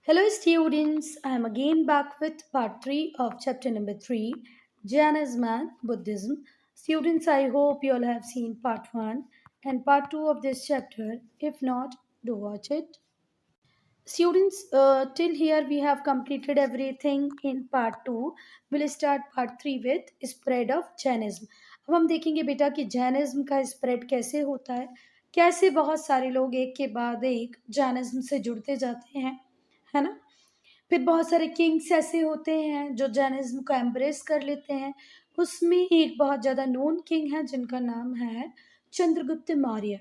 Hello, students. I am again back with part 3 of chapter number 3, Jainism and Buddhism. Students, I hope you all have seen part 1 and part 2 of this chapter. If not, do watch it. Students, till here we have completed everything in part 2. We'll start part 3 with spread of Jainism. अब हम देखेंगे बेटा कि Jainism का spread कैसे होता है, कैसे बहुत सारे लोग एक के बाद एक जैनिज्म से जुड़ते जाते हैं, है ना। फिर बहुत सारे किंग्स ऐसे होते हैं जो जैनिज्म को एम्ब्रेस कर लेते हैं। उसमें एक बहुत ज़्यादा नोन किंग है जिनका नाम है Chandragupta Maurya,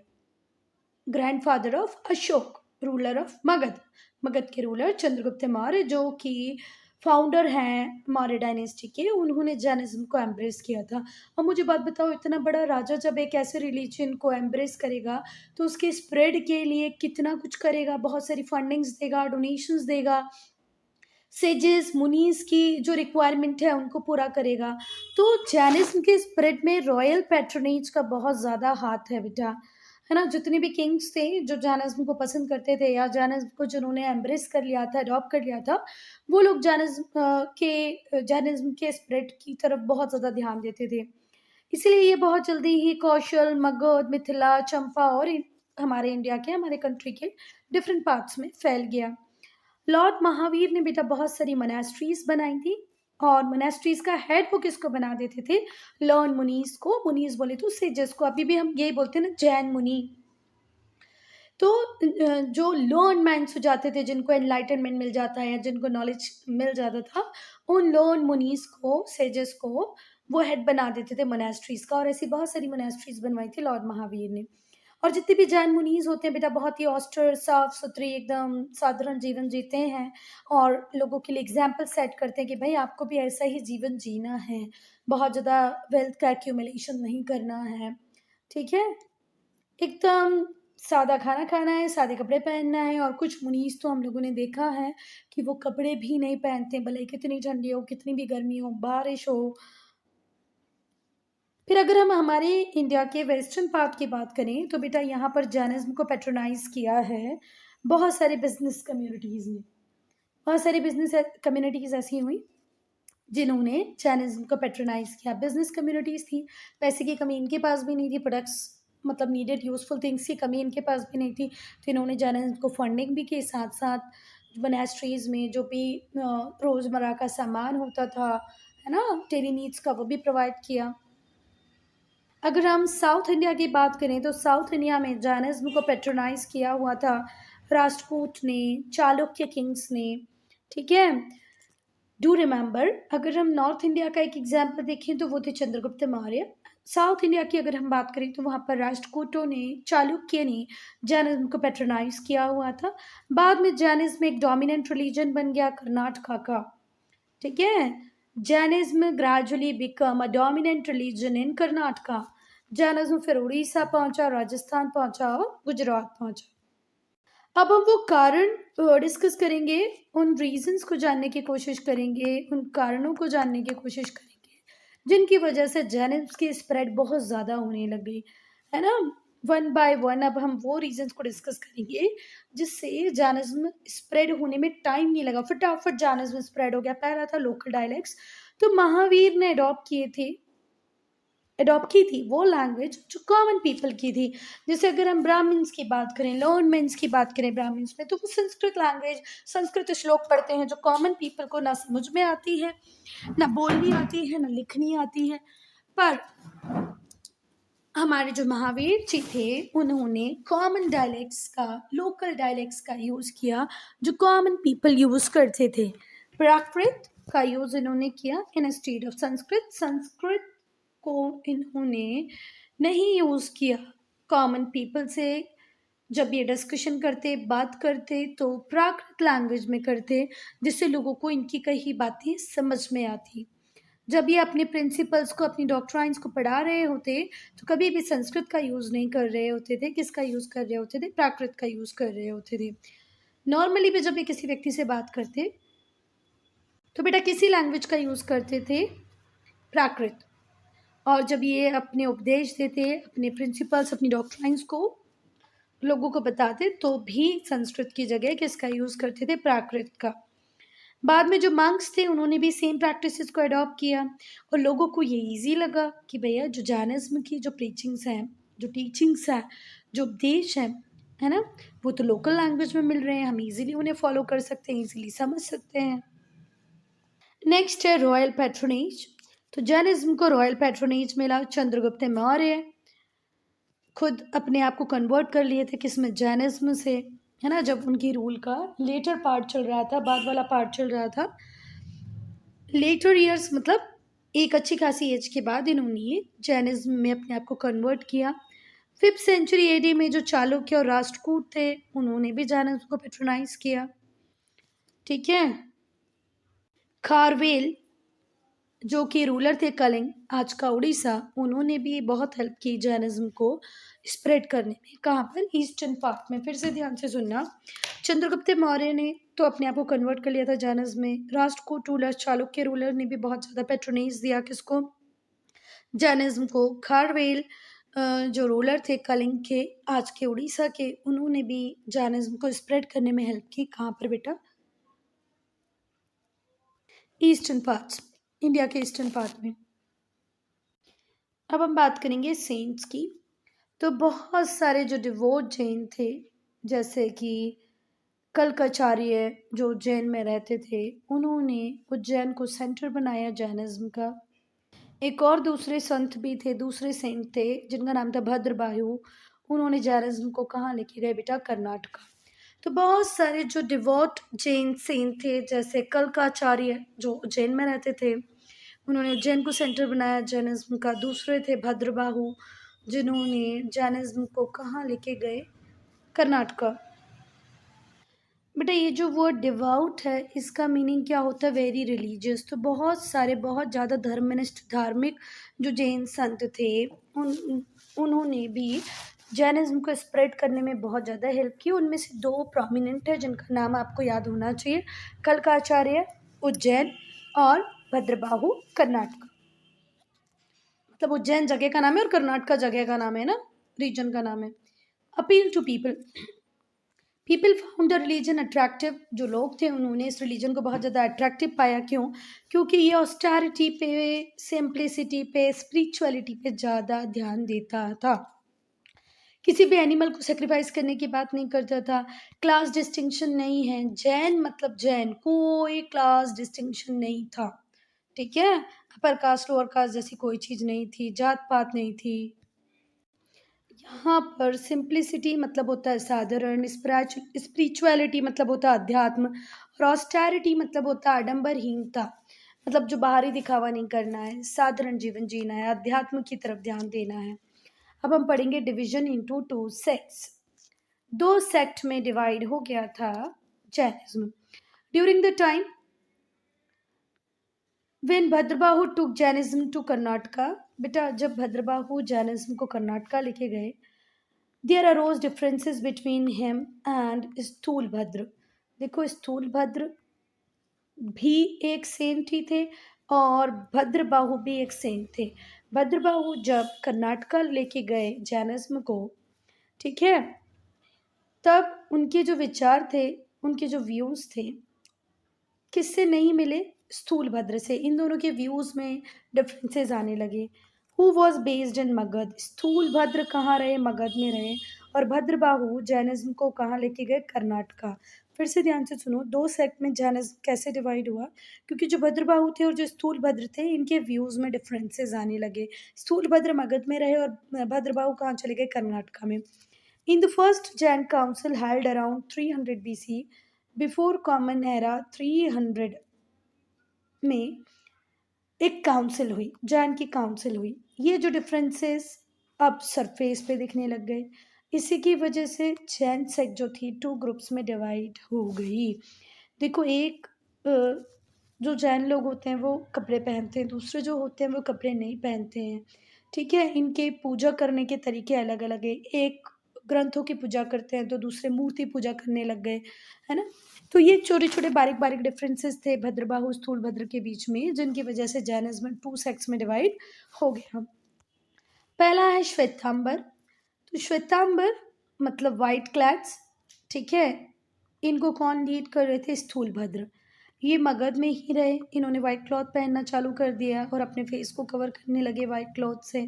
grandfather of Ashok, ruler of Magadh. Magadh के रूलर चंद्रगुप्त मौर्य जो कि फाउंडर हैं मौर्य डायनेस्टी के, उन्होंने जैनिज्म को एम्ब्रेस किया था। और मुझे बात बताओ, इतना बड़ा राजा जब एक ऐसे रिलीजन को एम्ब्रेस करेगा तो उसके स्प्रेड के लिए कितना कुछ करेगा, बहुत सारी फंडिंग्स देगा, डोनेशंस देगा, सेजेस मुनीस की जो रिक्वायरमेंट है उनको पूरा करेगा। तो जैनिज्म के स्प्रेड में रॉयल पैट्रोनेज का बहुत ज़्यादा हाथ है बेटा, है ना। जितने भी किंग्स थे जो जैनिज्म को पसंद करते थे या जैनिज्म को जिन्होंने एम्ब्रेस कर लिया था, अडॉप्ट कर लिया था, वो लोग जैनिज्म के स्प्रेड की तरफ बहुत ज़्यादा ध्यान देते थे। इसीलिए ये बहुत जल्दी ही कौशल, मगध, मिथिला, चंपा और हमारे इंडिया के, हमारे कंट्री के डिफरेंट पार्ट्स में फैल गया। लॉर्ड महावीर ने बेटा बहुत सारी मोनास्ट्रीज बनाई थी, और मोनास्ट्रीज का हेड वो किसको बना देते थे? लर्न मुनीस को। मुनीस बोले तो सेजेस को, अभी भी हम यही बोलते हैं ना, जैन मुनि। तो जो लर्न मैंस हो जाते थे, जिनको एनलाइटनमेंट मिल जाता है, जिनको नॉलेज मिल जाता था, उन लर्न मुनीस को, सेजेस को वो हेड बना देते थे मोनास्ट्रीज का। और ऐसी बहुत सारी मोनास्ट्रीज बनवाई थी लॉर्ड महावीर ने। और जितने भी जैन मुनीज होते हैं बेटा, बहुत ही ऑस्टर, साफ सुथरी, एकदम साधारण जीवन जीते हैं और लोगों के लिए एग्जाम्पल सेट करते हैं कि भाई आपको भी ऐसा ही जीवन जीना है, बहुत ज़्यादा वेल्थ का एक्यूमुलेशन नहीं करना है, ठीक है। एकदम सादा खाना खाना है, सादे कपड़े पहनना है। और कुछ मुनीस तो हम लोगों ने देखा है कि वो कपड़े भी नहीं पहनते, भले कितनी ठंडी हो, कितनी भी गर्मी हो, बारिश हो। फिर अगर हम हमारे इंडिया के वेस्टर्न पार्ट की बात करें तो बेटा यहाँ पर जैनिज्म को पैट्रोनाइज किया है बहुत सारे बिजनेस कम्युनिटीज़ ने। बहुत सारी बिजनेस कम्युनिटीज़ ऐसी हुई जिन्होंने जैनिज्म को पैट्रोनाइज किया। बिजनेस कम्युनिटीज़ थी, पैसे की कमी इनके पास भी नहीं थी, प्रोडक्ट्स मतलब नीडेड यूजफुल थिंग्स की कमी इनके पास भी नहीं थी, तो इन्होंने जैनिज्म को फंडिंग भी की। साथ साथ मोनेस्ट्रीज में जो भी रोज़मर्रा का सामान होता था, है ना, डेली नीड्स का, वो भी प्रोवाइड किया। अगर हम साउथ इंडिया की बात करें तो साउथ इंडिया में जैनिज्म को पैट्रोनाइज किया हुआ था राष्ट्रकूट ने, चालुक्य किंग्स ने, ठीक है। डू रिमेंबर, अगर हम नॉर्थ इंडिया का एक एग्जाम्पल देखें तो वो थे चंद्रगुप्त मौर्य। साउथ इंडिया की अगर हम बात करें तो वहाँ पर राष्ट्रकूटों ने, चालुक्य ने जैनिज्म को पैट्रोनाइज किया हुआ था। बाद में जैनिज्म एक डोमिनेंट रिलीजन बन गया कर्नाटका का, ठीक है। Jainism gradually become a dominant religion in Karnataka. Jainism फिर उड़ीसा पहुंचा, राजस्थान पहुंचा और गुजरात पहुंचा। अब हम वो कारण डिस्कस करेंगे, उन रीजंस को जानने की कोशिश करेंगे, उन कारणों को जानने की कोशिश करेंगे जिनकी वजह से जैनिज्म की स्प्रेड बहुत ज़्यादा होने लग गई, है ना। वन बाय वन अब हम वो रीजंस को डिस्कस करेंगे जिससे जैनिज्म स्प्रेड होने में टाइम नहीं लगा, फटाफट जैनिज्म स्प्रेड हो गया। पहला था लोकल डायलेक्ट्स, तो महावीर ने अडॉप्ट की थी वो लैंग्वेज जो कॉमन पीपल की थी। जैसे अगर हम ब्राह्मण्स की बात करें, लर्नमेंस की बात करें ब्राह्मण्स में, तो वो संस्कृत लैंग्वेज, संस्कृत श्लोक पढ़ते हैं जो कॉमन पीपल को ना समझ में आती है, ना बोलनी आती है, ना लिखनी आती है। पर हमारे जो महावीर जी थे उन्होंने कॉमन डायलेक्ट्स का, लोकल डायलेक्ट्स का यूज़ किया जो कॉमन पीपल यूज़ करते थे। प्राकृत का यूज़ इन्होंने किया इंस्टेड ऑफ संस्कृत। संस्कृत को इन्होंने नहीं यूज़ किया कॉमन पीपल से। जब ये डिस्कशन करते, बात करते, तो प्राकृत लैंग्वेज में करते जिससे लोगों को इनकी कही बातें समझ में आती। जब ये अपने प्रिंसिपल्स को, अपनी डॉक्ट्राइन्स को पढ़ा रहे होते तो कभी भी संस्कृत का यूज़ नहीं कर रहे होते थे। किसका यूज़ कर रहे होते थे? प्राकृत का यूज़ कर रहे होते थे। नॉर्मली भी जब ये किसी व्यक्ति से बात करते तो बेटा किसी लैंग्वेज का यूज़ करते थे? प्राकृत। और जब ये अपने उपदेश देते, अपने प्रिंसिपल्स, अपनी डॉक्ट्राइन्स को लोगों को बताते तो भी संस्कृत की जगह किसका यूज़ करते थे, प्राकृत का। बाद में जो मंक्स थे उन्होंने भी सेम प्रैक्टिसेस को अडॉप्ट किया और लोगों को ये इजी लगा कि भैया जो जैनिज्म की जो प्रीचिंग्स हैं, जो टीचिंग्स हैं, जो उपदेश हैं, है ना, वो तो लोकल लैंग्वेज में मिल रहे हैं, हम इजीली उन्हें फॉलो कर सकते हैं, इजीली समझ सकते हैं। नेक्स्ट है रॉयल पैट्रोनेज। तो जैनिज्म को रॉयल पैट्रोनेज मिला। चंद्रगुप्त मौर्य खुद अपने आप को कन्वर्ट कर लिए थे किसमें, जैनिज्म से, है ना, जब उनकी रूल का लेटर पार्ट चल रहा था, बाद वाला पार्ट चल रहा था। लेटर ईयर्स मतलब एक अच्छी खासी एज के बाद इन्होंने जैनिज्म में अपने आप को कन्वर्ट किया। 5th सेंचुरी एडी में जो चालुक्य और राष्ट्रकूट थे उन्होंने भी जैनिज्म को पेट्रोनाइज किया। ठीक है। खारवेल जो कि रूलर थे कलिंग, आज का उड़ीसा, उन्होंने भी बहुत हेल्प की जैनिज्म को स्प्रेड करने में। कहाँ पर, ईस्टर्न पार्ट में। फिर से ध्यान से सुनना, चंद्रगुप्त मौर्य ने तो अपने आप को कन्वर्ट कर लिया था जैनिज्म में। राष्ट्रकूट रूलर, चालुक्य रूलर ने भी बहुत ज़्यादा पेट्रोनाइज दिया किसको, जैनिज्म को। खारवेल जो रूलर थे कलिंग के, आज के उड़ीसा के, उन्होंने भी जैनिज्म को स्प्रेड करने में हेल्प की। कहाँ पर बेटा, ईस्टर्न पार्ट्स, इंडिया के ईस्टर्न पार्ट में। अब हम बात करेंगे सेंट्स की। तो बहुत सारे जो डिवोट जैन थे, जैसे कि कल्काचार्य जो उज्जैन में रहते थे, उन्होंने उज्जैन को सेंटर बनाया जैनिज्म का। एक और दूसरे संत भी थे, दूसरे सेंट थे जिनका नाम था भद्रबाहु, उन्होंने जैनिज्म को कहाँ लेके गए बेटा, कर्नाटका। तो बहुत सारे जो डिवोट जैन सेंट थे, जैसे कल्काचार्य जो उज्जैन में रहते थे, उन्होंने उज्जैन को सेंटर बनाया जैनिज्म का। दूसरे थे भद्रबाहु जिन्होंने जैनिज्म को कहाँ लेके गए, कर्नाटका। बेटा ये जो वर्ड डिवाउट है, इसका मीनिंग क्या होता है, वेरी रिलीजियस। तो बहुत सारे, बहुत ज़्यादा धर्मनिष्ठ, धार्मिक जो जैन संत थे, उन्होंने भी जैनिज्म को स्प्रेड करने में बहुत ज़्यादा हेल्प की। उनमें से 2 प्रोमिनेंट है जिनका नाम आपको याद होना चाहिए, कल्काचार्य उज्जैन और भद्रबाहु कर्नाटक। मतलब उज्जैन जगह का नाम है और कर्नाटका जगह का नाम है ना, रीजन का नाम है। Appeal to people, people found the religion attractive. जो लोग थे उन्होंने इस रिलीजन को बहुत ज़्यादा अट्रैक्टिव पाया। क्यों? क्योंकि ये ऑस्टेरिटी पे, सिंप्लिसिटी पे, स्पिरिचुअलिटी पे ज़्यादा ध्यान देता था। किसी भी एनिमल को सेक्रीफाइस करने की बात नहीं करता था। क्लास डिस्टिंक्शन नहीं है, जैन मतलब जैन, कोई क्लास डिस्टिंक्शन नहीं था। ठीक है, अपर कास्ट लोअर कास्ट जैसी कोई चीज़ नहीं थी, जात पात नहीं थी। यहाँ पर सिंप्लिसिटी मतलब होता है साधारण, स्पिरिचुअलिटी मतलब होता है अध्यात्म, और ऑस्टेरिटी मतलब होता है आडंबरहीनता। मतलब जो बाहरी दिखावा नहीं करना है, साधारण जीवन जीना है, अध्यात्म की तरफ ध्यान देना है। अब हम पढ़ेंगे डिवीजन इनटू 2 सेक्ट्स। 2 सेक्ट में डिवाइड हो गया था Jainism. During the time when Bhadrabahu took Jainism to Karnataka, बेटा जब भद्रबाहु जैनिज्म को कर्नाटका लेके गए, there arose differences between him and Sthulabhadra. देखो स्थूलभद्र भी एक सेंट ही थे और भद्रबाहु भी एक सेंट थे। भद्रबाहु जब कर्नाटका लेके गए जैनिज्म को, ठीक है, तब उनके जो विचार थे, उनके जो व्यूज थे, किससे नहीं मिले, स्थूलभद्र से। इन दोनों के व्यूज में डिफरेंसेस आने लगे। Who was based in Magadh, Sthulabhadra कहाँ रहे, मगध में रहे, और भद्रबाहु जैनिज्म को कहाँ लेके गए, कर्नाटका। फिर से ध्यान से सुनो, 2 सेक्ट में जैनिज्म कैसे डिवाइड हुआ, क्योंकि जो भद्रबाहु थे और जो स्थूलभद्र थे, इनके व्यूज में डिफरेंसेस आने लगे। स्थूलभद्र मगध में रहे और भद्रबाहु कहाँ चले गए, कर्नाटका में। In the first Jain council held around 300 BC, before Common Era 300 में एक काउंसिल हुई, जैन की काउंसिल हुई। ये जो डिफरेंसेस अब सरफेस पे दिखने लग गए, इसी की वजह से जैन सेक्ट जो थी 2 ग्रुप्स में डिवाइड हो गई। देखो एक जो जैन लोग होते हैं वो कपड़े पहनते हैं, दूसरे जो होते हैं वो कपड़े नहीं पहनते हैं। ठीक है, इनके पूजा करने के तरीके अलग अलग है। एक ग्रंथों की पूजा करते हैं तो दूसरे मूर्ति पूजा करने लग गए, है ना। तो ये छोटे छोटे बारीक बारीक डिफरेंसेस थे भद्रबाहु स्थूलभद्र के बीच में, जिनकी वजह से जैनिज्म 2 सेक्ट्स में डिवाइड हो गया। पहला है श्वेतांबर। तो श्वेतांबर मतलब वाइट क्लैड्स, ठीक है। इनको कौन लीड कर रहे थे? स्थूलभद्र। ये मगध में ही रहे, इन्होंने वाइट क्लॉथ पहनना चालू कर दिया और अपने फेस को कवर करने लगे वाइट क्लॉथ से,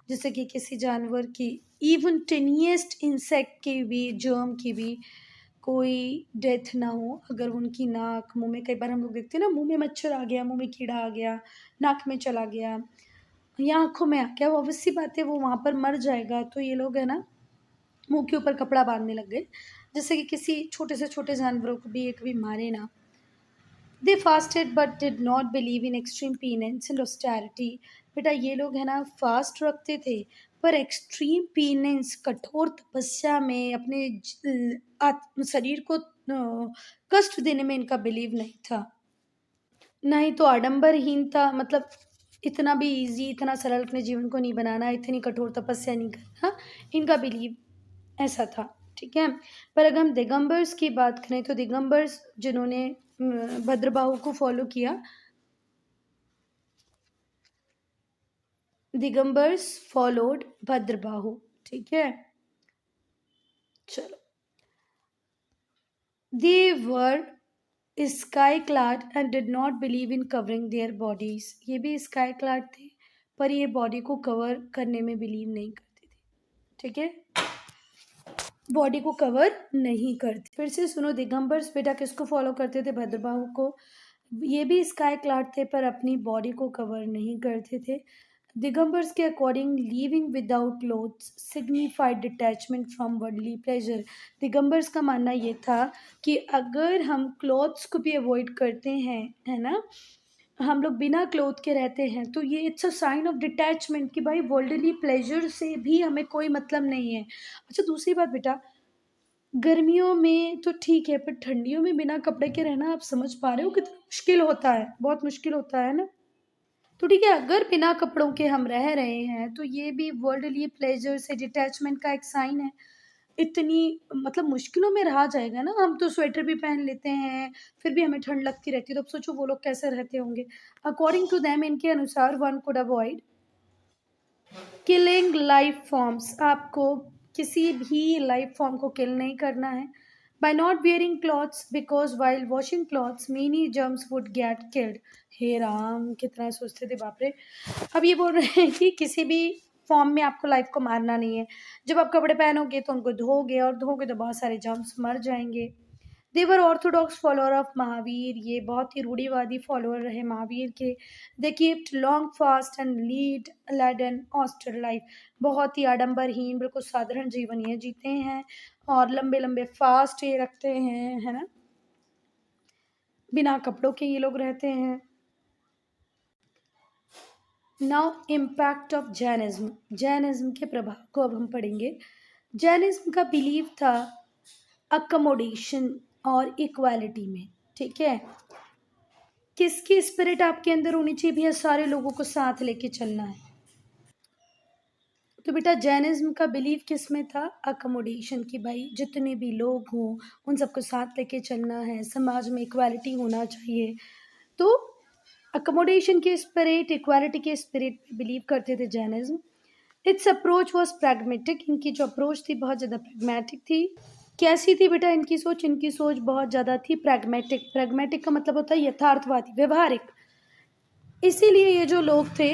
जिससे कि किसी जानवर की, इवन टेनिएस्ट इंसेक्ट की भी, जर्म की भी कोई डेथ ना हो अगर उनकी नाक मुंह में, कई बार हम लोग देखते हैं ना, मुंह में मच्छर आ गया, मुंह में कीड़ा आ गया, नाक में चला गया या आंखों में आ गया, वो ऑब्वियस सी बात है वो वहां पर मर जाएगा। तो ये लोग है ना मुंह के ऊपर कपड़ा बांधने लग गए, जिससे कि किसी छोटे से छोटे जानवरों को भी एक भी मारे ना। They fasted but did not believe in extreme penance and austerity. बेटा ये लोग है ना फास्ट रखते थे, पर एक्सट्रीम पीनेंस, कठोर तपस्या में अपने शरीर को कष्ट देने में इनका बिलीव नहीं था। ना ही तो आडंबरहीनता, मतलब इतना भी इजी, इतना सरल अपने जीवन को नहीं बनाना, इतनी कठोर तपस्या नहीं करना, इनका बिलीव ऐसा था, ठीक है। पर अगर हम दिगंबर्स की बात करें तो दिगंबर्स जिन्होंने भद्रबाहु को फॉलो किया, दिगंबर्स फॉलोड भद्रबाहु, ठीक है। चलो, they were sky clad and did not believe in covering their bodies. ये भी स्काई क्लाड थे, पर ये बॉडी को कवर करने में बिलीव नहीं करते थे, ठीक है, बॉडी को कवर नहीं करते। फिर से सुनो, दिगंबर्स बेटा किसको फॉलो करते थे? भद्रबाहु को। ये भी स्काई क्लाड थे पर अपनी बॉडी को कवर नहीं करते थे। दिगंबर्स के according living without clothes signified detachment from worldly pleasure. Digambars का मानना ये था कि अगर हम क्लोथ्स को भी अवॉइड करते हैं, है ना, हम लोग बिना क्लोथ के रहते हैं, तो ये it's a sign of detachment कि भाई वर्ल्डली प्लेजर से भी हमें कोई मतलब नहीं है। अच्छा, दूसरी बात बेटा, गर्मियों में तो ठीक है, पर ठंडियों में बिना कपड़े के रहना आप समझ पा रहे हो कितना मुश्किल होता है, बहुत मुश्किल होता है ना। तो ठीक है, अगर बिना कपड़ों के हम रह रहे हैं तो ये भी वर्ल्डली प्लेजर से डिटैचमेंट का एक साइन है। इतनी मतलब मुश्किलों में रहा जाएगा ना, हम तो स्वेटर भी पहन लेते हैं, फिर भी हमें ठंड लगती रहती है, तो अब सोचो वो लोग कैसे रहते होंगे। अकॉर्डिंग टू देम, इनके अनुसार one could avoid killing life forms. आपको किसी भी लाइफ फॉर्म को किल नहीं करना है। By not wearing clothes because while washing clothes many germs would get killed. हे राम, कितना सोचते थे, बाप रे। अब ये बोल रहे हैं कि किसी भी फॉर्म में आपको लाइफ को मारना नहीं है। जब आप कपड़े पहनोगे तो उनको धोगे, और धोगे तो बहुत सारे जर्म्स मर जाएंगे। They were orthodox follower of Mahavir. ये बहुत ही रूढ़िवादी फॉलोअर रहे महावीर के। They kept long fast and lead led an austere life. बहुत ही आडंबरहीन, बिल्कुल साधारण जीवन ये जीते हैं, और लंबे लंबे फास्ट ये रखते हैं, है ना, बिना कपड़ों के ये लोग रहते हैं। Now impact of Jainism. Jainism के प्रभाव को अब हम पढ़ेंगे। जैनिज्म का बिलीव था अकोमोडेशन और इक्वालिटी में, ठीक है। किसकी स्पिरिट आपके अंदर होनी चाहिए भैया? सारे लोगों को साथ लेके चलना है। तो बेटा जैनिज्म का बिलीव किस में था? अकोमोडेशन की, भाई जितने भी लोग हों उन सबको साथ लेके चलना है, समाज में इक्वालिटी होना चाहिए। तो अकोमोडेशन के स्पिरिट, इक्वालिटी के स्पिरिट में बिलीव करते थे Jainism. It's approach was pragmatic. इनकी जो अप्रोच थी बहुत ज़्यादा प्रैग्मेटिक थी। कैसी थी बेटा इनकी सोच? इनकी सोच बहुत ज़्यादा थी प्रैग्मेटिक। प्रैग्मेटिक का मतलब होता है यथार्थवादी, व्यवहारिक। इसीलिए ये जो लोग थे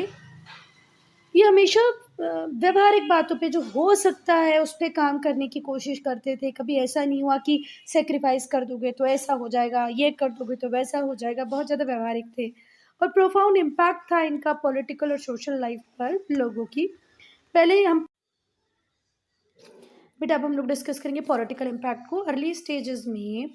ये हमेशा व्यवहारिक बातों पे जो हो सकता है उस पे काम करने की कोशिश करते थे। कभी ऐसा नहीं हुआ कि सेक्रीफाइस कर दोगे तो ऐसा हो जाएगा, ये कर दोगे तो वैसा हो जाएगा। बहुत ज़्यादा व्यवहारिक थे, और प्रोफाउंड इम्पैक्ट था इनका पॉलिटिकल और सोशल लाइफ पर लोगों की। पहले हम बेटा अब हम लोग डिस्कस करेंगे पॉलिटिकल इम्पैक्ट को। अर्ली स्टेजेस में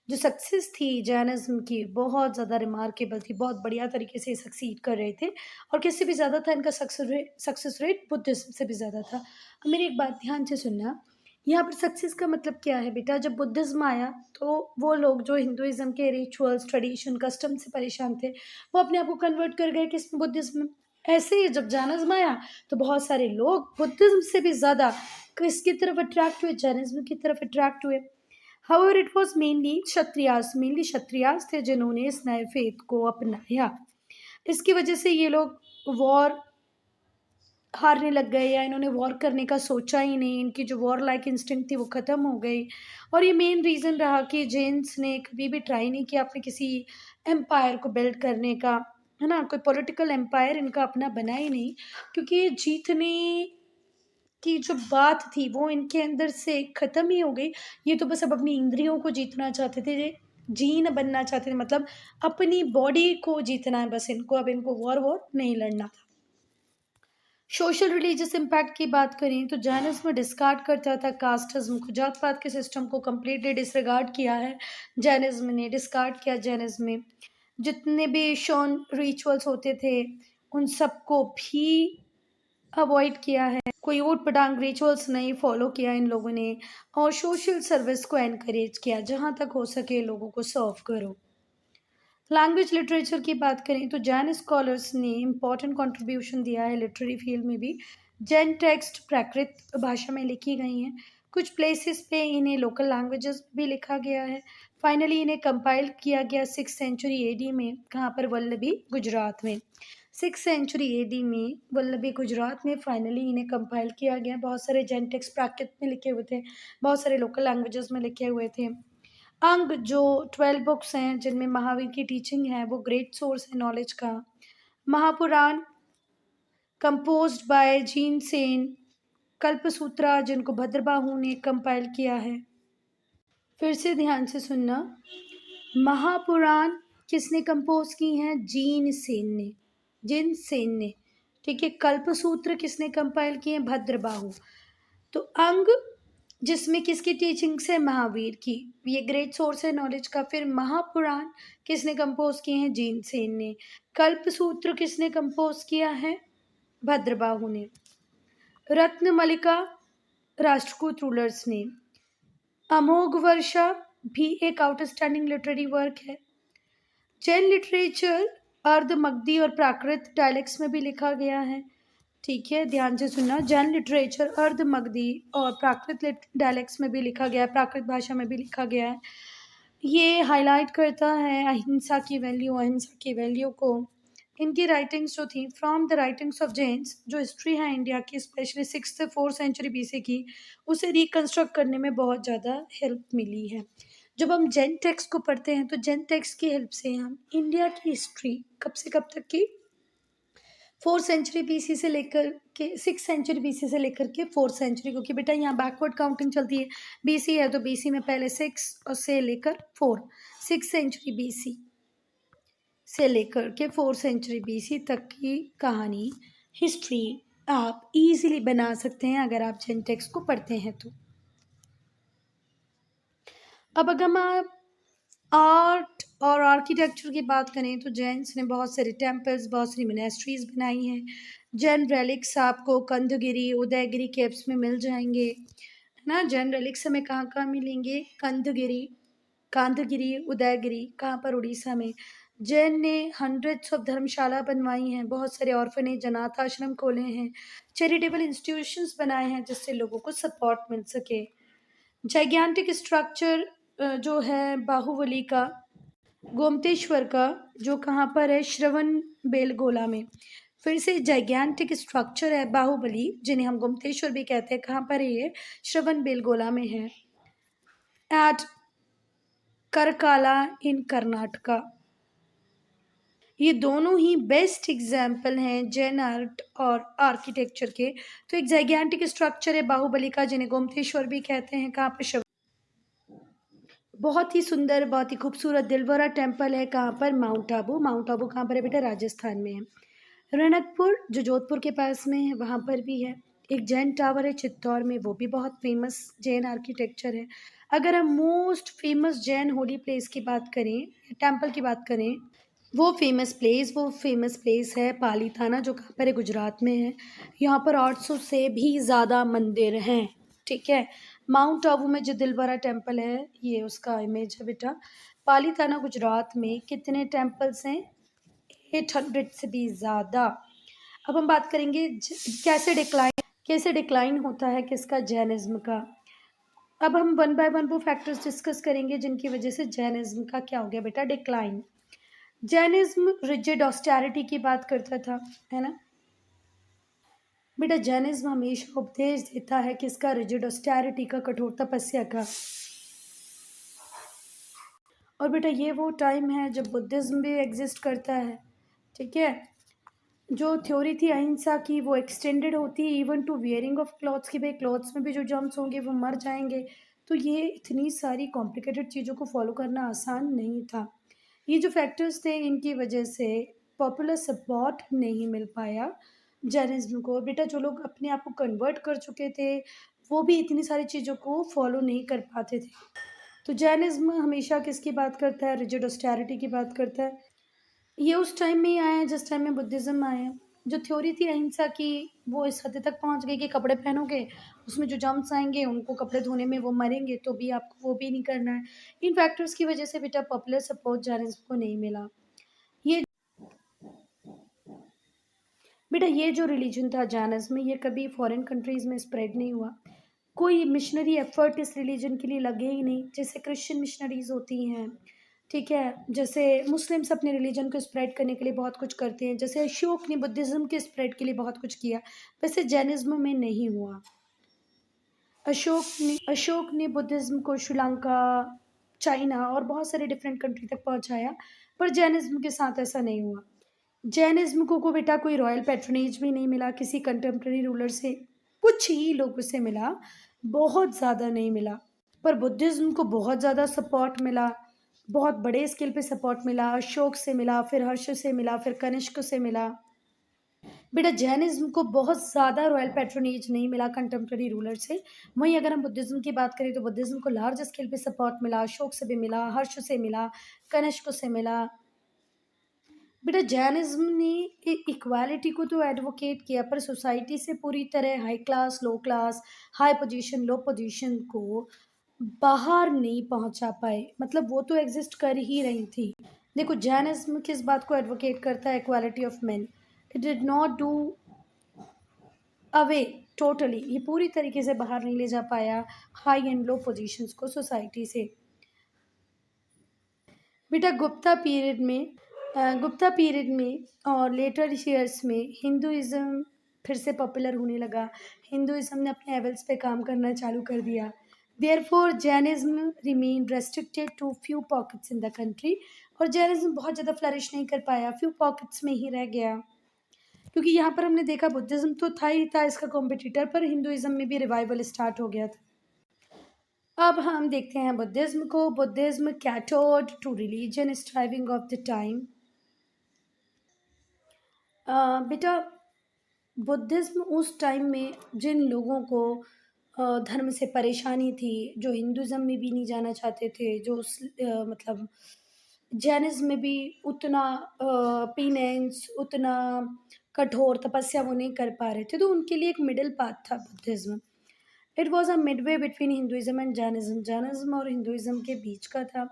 जो सक्सेस थी जैनिज्म की बहुत ज़्यादा रिमार्केबल थी, बहुत बढ़िया तरीके से सक्सीड कर रहे थे। और किससे भी ज़्यादा था इनका सक्सेस रेट? बुद्धिज्म से भी ज़्यादा था। अब मेरी एक बात ध्यान से सुनना, यहाँ पर सक्सेस का मतलब क्या है बेटा? जब बुद्धिज्म आया तो वो लोग जो हिंदुइज्म के रिचुअल्स, ट्रेडिशन, कस्टम से परेशान थे, वो अपने आप को कन्वर्ट कर गए किसमें? बुद्धिज्म में। ऐसे ही जब जैनिज्म आया तो बहुत सारे लोग बुद्धिज्म से भी ज़्यादा किसकी तरफ अट्रैक्ट हुए? जैनिज्म की तरफ अट्रैक्ट हुए। However, it was mainly Kshatriyas थे जिन्होंने इस नए फेथ को अपनाया। इसकी वजह से ये लोग वॉर हारने लग गए या इन्होंने वॉर करने का सोचा ही नहीं, इनकी जो वॉर लाइक इंस्टिंक्ट थी वो ख़त्म हो गई। और ये मेन रीज़न रहा कि जेन्स ने कभी भी ट्राई नहीं किया अपने किसी एम्पायर को बिल्ड करने का, है ना? कोई पॉलिटिकल एम्पायर इनका अपना बना ही नहीं, क्योंकि ये जीतने की जो बात थी वो इनके अंदर से ख़त्म ही हो गई। ये तो बस अब अपनी इंद्रियों को जीतना चाहते थे, ये जीन बनना चाहते थे, मतलब अपनी बॉडी को जीतना है बस इनको, अब इनको वॉर नहीं लड़ना था। सोशल रिलीजियस इम्पैक्ट की बात करें तो जैनिज़्म डिस्कार्ड करता था कास्टिज़्म को, जात पात के सिस्टम को कम्प्लीटली डिसरिगार्ड किया है जैनिज़्म ने, डिस्कार्ड किया जैनिज़्म में। जितने भी शॉन रिचुअल्स होते थे उन सबको भी अवॉइड किया है, कोई ऊट पटांग रिचुअल्स नहीं फॉलो किया इन लोगों ने, और सोशल सर्विस को एनकरेज किया, जहाँ तक हो सके लोगों को सर्व करो। लैंग्वेज लिटरेचर की बात करें तो जैन स्कॉलर्स ने इम्पोर्टेंट कंट्रीब्यूशन दिया है लिटरेरी फील्ड में भी। जैन टेक्स्ट प्राकृत भाषा में लिखी गई हैं, कुछ प्लेसेस पे इन्हें लोकल लैंग्वेजेस भी लिखा गया है। फाइनली इन्हें कंपाइल किया गया 6th century एडी में, कहाँ पर वल्लभी गुजरात में। 6th century एडी में वल्लभी गुजरात में फाइनली इन्हें कंपाइल किया गया। बहुत सारे जैन टेक्स्ट प्राकृत में लिखे हुए थे, बहुत सारे लोकल लैंग्वेजेस में लिखे हुए थे। अंग जो 12 बुक्स हैं जिनमें महावीर की टीचिंग है वो ग्रेट सोर्स है नॉलेज का। Mahapurana composed by Jinasena. Kalpasutra जिनको भद्रबाहु ने कंपाइल किया है। फिर से ध्यान से सुनना, महापुराण किसने कंपोज की हैं? जीन सेन ने, जिन सेन ने। ठीक है, कल्पसूत्र किसने कंपाइल किए हैं? भद्रबाहु। तो अंग जिसमें किसकी टीचिंग्स है? महावीर की, ये ग्रेट सोर्स है नॉलेज का। फिर महापुराण किसने कंपोज किए हैं? जीन सेन ने। कल्पसूत्र किसने कंपोज किया है? भद्रबाहु ने। रत्नमलिका राष्ट्रकूट रूलर्स ने। अमोघ वर्षा भी एक आउटस्टैंडिंग लिटरेरी वर्क है। जैन लिटरेचर अर्ध मगधी और प्राकृत डायलेक्ट्स में भी लिखा गया है। ठीक है, ध्यान से सुनना, जैन लिटरेचर अर्ध मगधी और प्राकृत डायलेक्ट्स में भी लिखा गया है, प्राकृत भाषा में भी लिखा गया है। ये हाईलाइट करता है अहिंसा की वैल्यू को। इनकी राइटिंग्स जो थी from the writings of Jains, जो हिस्ट्री है इंडिया की स्पेशली 6th से 4th century BC की, उसे रिकंस्ट्रक्ट करने में बहुत ज़्यादा हेल्प मिली है। जब हम जैन टेक्स्ट को पढ़ते हैं तो जैन टेक्स्ट की हेल्प से हम इंडिया की हिस्ट्री कब से कब तक की, 4th century BC से लेकर के 6th century BC से लेकर के 4th century, क्योंकि बेटा यहाँ बैकवर्ड काउंटिंग चलती है। BC है तो BC में पहले 6 और से लेकर 4, 6th century BC से लेकर के 4th century BC तक की कहानी, हिस्ट्री आप इजीली बना सकते हैं अगर आप जैन टेक्स्ट को पढ़ते हैं तो। अब अगर हम आर्ट और आर्किटेक्चर की बात करें तो जैन्स ने बहुत सारे टेम्पल्स, बहुत सारी मोनेस्ट्रीज बनाई हैं। जैन रेलिक्स आपको कंधगिरी, उदयगिरी केव्स में मिल जाएंगे, है ना? जैन रेलिक्स हमें कहाँ कहाँ मिलेंगे? कांधगिरी, उदयगिरी, कहाँ पर? उड़ीसा में। जैन ने हंड्रेड्स ऑफ धर्मशाला बनवाई हैं, बहुत सारे ऑर्फनेज, अनाथ आश्रम खोले हैं, चैरिटेबल इंस्टीट्यूशंस बनाए हैं जिससे लोगों को सपोर्ट मिल सके। जाइगैंटिक स्ट्रक्चर जो है बाहुबली का, गोमतेश्वर का, जो कहाँ पर है? श्रवण बेलगोला में। फिर से जाइगैंटिक स्ट्रक्चर है बाहुबली, जिन्हें हम गोमतेश्वर भी कहते हैं, कहाँ पर है ये? श्रवण बेलगोला में है, एट करकाला इन कर्नाटका। ये दोनों ही बेस्ट एग्जाम्पल हैं जैन आर्ट और आर्किटेक्चर के। तो एक जाइगैंटिक स्ट्रक्चर है बाहुबली का, जिन्हें गोमतेश्वर भी कहते हैं, कहाँ पर? बहुत ही सुंदर, बहुत ही खूबसूरत दिलवरा टेम्पल है, कहाँ पर? माउंट आबू। माउंट आबू कहाँ पर है बेटा? राजस्थान में है। रणकपुर जो जोधपुर के पास में है वहाँ पर भी है। एक जैन टावर है चित्तौड़ में, वो भी बहुत फेमस जैन आर्किटेक्चर है। अगर हम most famous Jain holy place की बात करें, टेम्पल की बात करें, वो फेमस प्लेस है पाली थाना, जो कहाँ पर है? गुजरात में है। यहाँ पर 800 से भी ज़्यादा मंदिर हैं। ठीक है, माउंट आबू में जो दिलबरा टेम्पल है ये उसका इमेज है बेटा। पाली थाना गुजरात में कितने टेम्पल्स हैं? 800 से भी ज़्यादा। अब हम बात करेंगे कैसे डिक्लाइन होता है किसका? जैनिज्म का। अब हम वन बाय वन वो फैक्टर्स डिस्कस करेंगे जिनकी वजह से जैनिज्म का क्या हो गया बेटा? डिक्लाइन। जैनिज्म रिजिड ऑस्टेरिटी की बात करता था, है ना? बेटा जैनिज्म हमेशा उपदेश देता है किसका, रिजिड ऑस्टेरिटी का, कठोर तपस्या का। और बेटा ये वो टाइम है जब बुद्धिज्म भी एग्जिस्ट करता है, ठीक है। जो थ्योरी थी अहिंसा की वो एक्सटेंडेड होती है even to wearing of clothes, की भाई क्लॉथ्स में भी जो जर्म्स होंगे वो मर जाएंगे। तो ये इतनी सारी कॉम्प्लिकेटेड चीज़ों को फॉलो करना आसान नहीं था। ये जो फैक्टर्स थे इनकी वजह से पॉपुलर सपोर्ट नहीं मिल पाया जैनिज्म को। बेटा जो लोग अपने आप को कन्वर्ट कर चुके थे वो भी इतनी सारी चीज़ों को फॉलो नहीं कर पाते थे। तो जैनिज्म हमेशा किसकी बात करता है, रिजिड ऑस्टेरिटी की बात करता है। ये उस टाइम में ही आया है जिस टाइम में बुद्धिज़्म आया। जो थ्योरी थी अहिंसा की वो इस हद तक पहुंच गई कि कपड़े पहनोगे उसमें जो जर्म्स आएंगे उनको कपड़े धोने में वो मरेंगे तो भी आपको वो भी नहीं करना है। इन फैक्टर्स की वजह से बेटा पॉपुलर सपोर्ट जैनिज्म को नहीं मिला। ये बेटा ये जो रिलीजन था जैनिज्म ये कभी फॉरेन कंट्रीज में स्प्रेड नहीं हुआ। कोई मिशनरी एफर्ट इस रिलीजन के लिए लगे ही नहीं, जैसे क्रिश्चियन मिशनरीज होती हैं, ठीक है। जैसे मुस्लिम्स अपने रिलीजन को स्प्रेड करने के लिए बहुत कुछ करते हैं, जैसे अशोक ने बुद्धिज़्म के स्प्रेड के लिए बहुत कुछ किया, वैसे जैनिज्म में नहीं हुआ। अशोक ने बुद्धिज़्म को श्रीलंका, चाइना और बहुत सारे डिफरेंट कंट्री तक पहुंचाया, पर जैनिज्म के साथ ऐसा नहीं हुआ। जैनिज्म को बेटा कोई रॉयल पैट्रनेज भी नहीं मिला किसी कंटेम्प्रेरी रूलर से, कुछ ही लोगों से मिला, बहुत ज़्यादा नहीं मिला। पर बुद्धिज़्म को बहुत ज़्यादा सपोर्ट मिला, बहुत बड़े स्केल पे सपोर्ट मिला, अशोक से मिला, फिर हर्ष से मिला, फिर कनिष्क से मिला। बेटा जैनिज्म को बहुत ज़्यादा रॉयल पैट्रोनेज नहीं मिला कंटेम्प्रेरी रूलर से। वहीं अगर हम बुद्धिज़्म की बात करें तो बुद्धिज़्म को लार्ज स्केल पे सपोर्ट मिला, अशोक से भी मिला, हर्ष से मिला, कनिष्क से मिला। बेटा जैनिज्म ने इक्वालिटी को तो एडवोकेट किया पर सोसाइटी से पूरी तरह हाई क्लास लो क्लास, हाई पोजीशन लो पोजीशन को बाहर नहीं पहुंचा पाए। मतलब वो तो एग्जिस्ट कर ही रही थी। देखो जैनिज्म किस बात को एडवोकेट करता है, equality of main. It did not do away totally, ये पूरी तरीके से बाहर नहीं ले जा पाया हाई एंड लो पोजीशंस को सोसाइटी से। बेटा गुप्ता पीरियड में और लेटर ईयर्स में हिंदुइज्म फिर से पॉपुलर होने लगा। हिंदुइज्म ने अपने लेवल्स पे काम करना चालू कर दिया। Therefore Jainism remain restricted to few pockets in the country. और जैनिज्म बहुत ज़्यादा फ्लरिश नहीं कर पाया, फ्यू पॉकेट्स में ही रह गया। क्योंकि यहाँ पर हमने देखा बुद्धिज्म तो था ही था इसका कॉम्पिटिटर, पर हिंदुइज्म में भी रिवाइवल स्टार्ट हो गया था। अब हम देखते हैं बुद्धिज्म को। Buddhism catered to religion striving of the time. बेटा बुद्धिज्म उस टाइम में जिन लोगों को धर्म से परेशानी थी, जो हिंदुज़्म में भी नहीं जाना चाहते थे, जो मतलब जैनिज्म में भी उतना पीनेंस, उतना कठोर तपस्या वो नहीं कर पा रहे थे, तो उनके लिए एक मिडिल पाथ था Buddhism. It was a midway between Hinduism and Jainism, Jainism और हिंदुइज्म के बीच का था।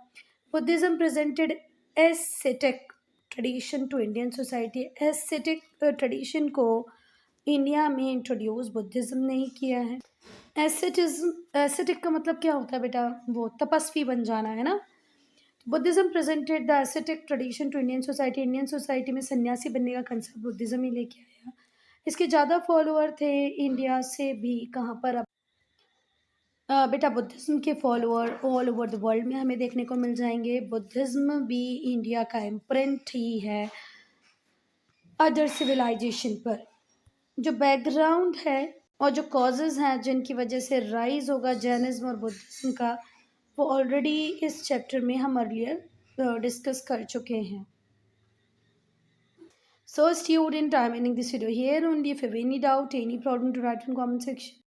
Buddhism presented aesthetic tradition to Indian society. Aesthetic tradition को इंडिया में इंट्रोड्यूस बुद्धिज्म ने ही किया है। एस्थेटिक का मतलब क्या होता है बेटा, वो तपस्वी बन जाना है ना। Buddhism presented the aesthetic tradition to Indian society. Indian society में सन्यासी बनने का कंसेप्ट बुद्धिज्म ही लेके आया। इसके ज़्यादा फॉलोअर थे इंडिया से भी। कहाँ पर बेटा बुद्धिज्म के follower all over the world में हमें देखने को मिल जाएंगे। बुद्धिज्म भी इंडिया का इम्प्रिंट ही है अदर सिविलाइजेशन पर। जो बैकग्राउंड है और जो कॉजेज़ हैं जिनकी वजह से राइज होगा जैनिज्म और बुद्धिज्म का, वो ऑलरेडी इस चैप्टर में हम अर्लियर डिस्कस कर चुके हैं। So student, I'm ending this video here only. If you have any doubt, any problem, to write in comment section.